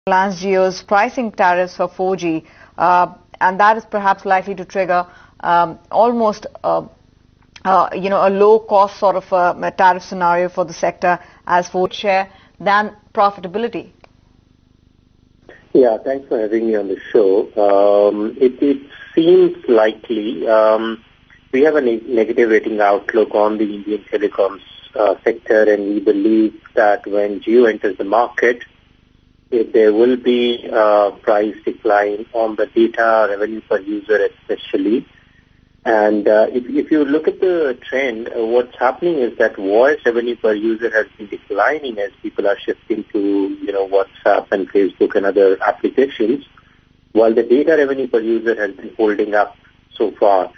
Reliance Jio's pricing tariffs for 4G, and that is perhaps likely to trigger almost a low-cost sort of a tariff scenario for the sector as for share than profitability. Yeah, thanks for having me on the show. It seems likely. We have a negative rating outlook on the Indian telecoms sector, and we believe that when Jio enters the market, there will be a price decline on the data revenue per user especially. And if you look at the trend, what's happening is that voice revenue per user has been declining as people are shifting to WhatsApp and Facebook and other applications, while the data revenue per user has been holding up so far.